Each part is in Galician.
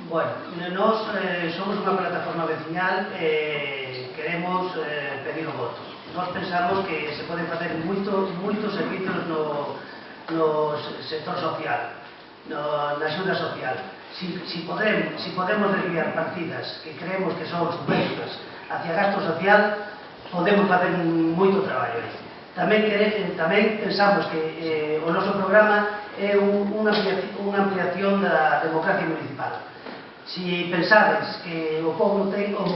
Bueno, nós somos unha plataforma veciñal e queremos pedir o voto. Nós pensamos que se poden facer moitos servizos no sector social, na axuda social. Si podemos desviar partidas que creemos que son superfluas hacia gasto social, podemos facer moito traballo aí. Tamén pensamos que o noso programa é unha ampliación da democracia municipal. Si pensades que o povo ten os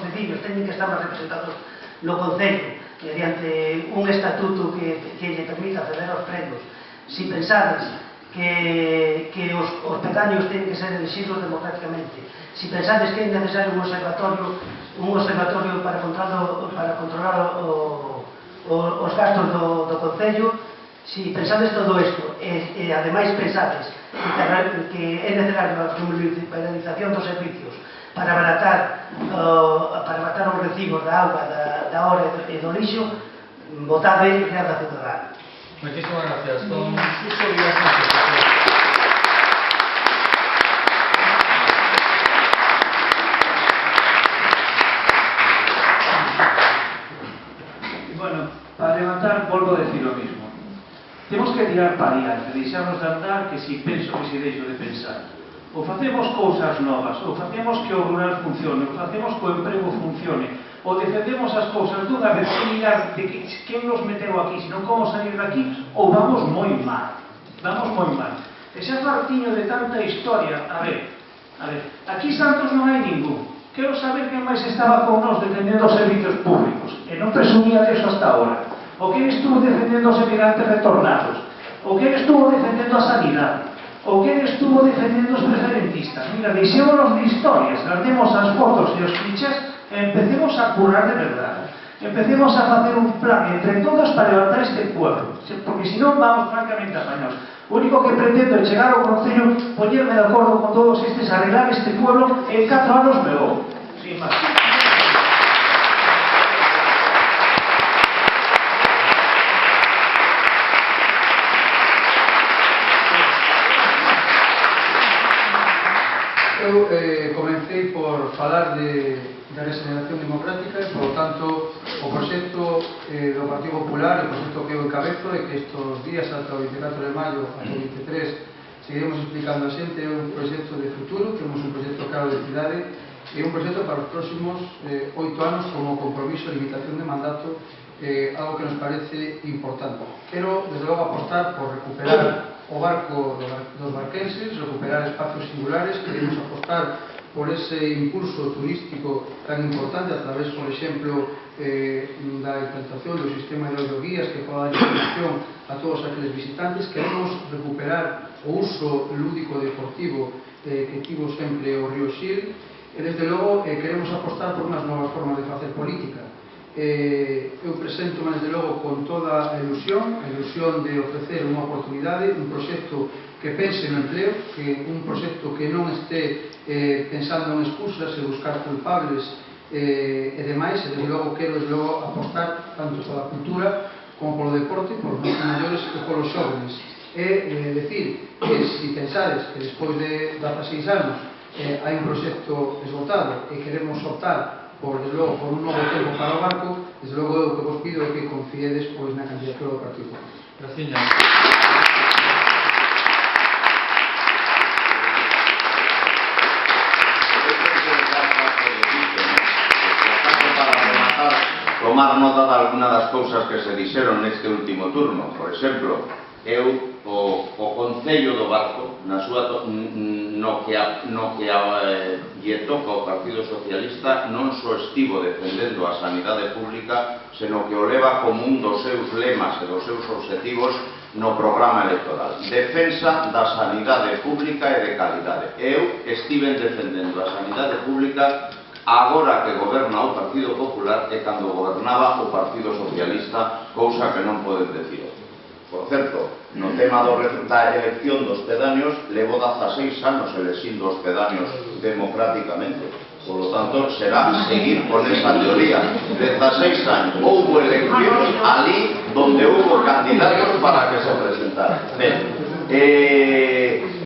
vecinos teñen que estar representados no Concello mediante un estatuto que lle permita acceder aos premios, si pensades que os pedaños teñen que ser elegidos democráticamente, si pensades que é necesario un observatorio para controlar os gastos do Concello, si pensades todo isto e ademais pensades que é necesario a municipalización dos servicios para abaratar os recibos da auga, da hora e do lixo, votade Creada Ciudadana. Muchísimas gracias. Con Suso Villaseñor. Bueno, para levantar, volvo a decir lo mismo. Temos que tirar para adiante, deixarnos de andar que si penso que si deixo de pensar. Ou facemos cousas novas, ou facemos que o rural funcione, ou facemos que o emprego funcione, ou defendemos as cousas dunha vez sem mirar de quen nos meteu aquí, senón como salir daqui, ou vamos moi mal. Vamos moi mal. E xa fartiño de tanta historia. A ver, aquí Santos non hai ningún. Quero saber quen máis estaba con nós defendendo os servicios públicos, e non presumía de eso hasta ahora. O quen estuvo defendendo os emigrantes retornados, o quen estuvo defendendo a sanidade, o quen estuvo defendendo os preferentistas. Mira, deixémonos de historias, guardemos as fotos e os clichés e empecemos a currar de verdade. Empecemos a facer un plan entre todos para levantar este pueblo, porque senón vamos francamente apañados. O único que pretendo é chegar ao Concello, poñerme de acordo con todos estes, arreglar este pueblo e en 4 anos me vou. Sin máis. Eu comecei por falar da regeneración democrática e, por tanto, o proxecto do Partido Popular, o proxecto que eu encabezo e que estes días ata o 24 de maio ata o 23 seguiremos explicando a xente, é un proxecto de futuro, temos un proxecto claro de cidade e un proxecto para os próximos 8 anos como compromiso de limitación de mandato, algo que nos parece importante. Quero, desde logo, apostar por recuperar o barco dos barquenses, recuperar espacios singulares, queremos apostar por ese impulso turístico tan importante a través, por exemplo, da implantación do sistema de audioguías que poda dar información a todos aqueles visitantes. Queremos recuperar o uso lúdico deportivo que tivo sempre o Río Xil e, desde logo, queremos apostar por unhas novas formas de facer política. Eu presento, desde logo, con toda a ilusión de ofrecer unha oportunidade, un proxecto que pense no empleo, un proxecto que non este pensando en excusas e buscar culpables e demais, e desde logo quero apostar tanto pola cultura como polo deporte, polos nosos maiores e polos xóvenes. É decir, que se pensades que despois de 16 anos hai un proxecto esgotado e queremos optar desde logo, por un novo tempo para o barco, desde logo eu que vos pido é que confiedes na candidatura do Partido Popular. Graciña. Tomar nota de alguna das cousas que se dixeron neste último turno. Por exemplo, eu o Concello do Barco no que lle toca ao Partido Socialista non só estivo defendendo a sanidade pública, senón que o leva como un dos seus lemas e dos seus obxectivos no programa electoral: defensa da sanidade pública e de calidade. Eu estive defendendo a sanidade pública agora que goberna o Partido Popular e cando gobernaba o Partido Socialista, cousa que non poden decir. Por certo, no tema da elección dos pedáneos, levo 16 anos elexindo os pedáneos democráticamente. Por lo tanto, será seguir con esa teoría. 16 años. Houbo eleccións ali donde houbo candidatos para que se presentaran. Ben,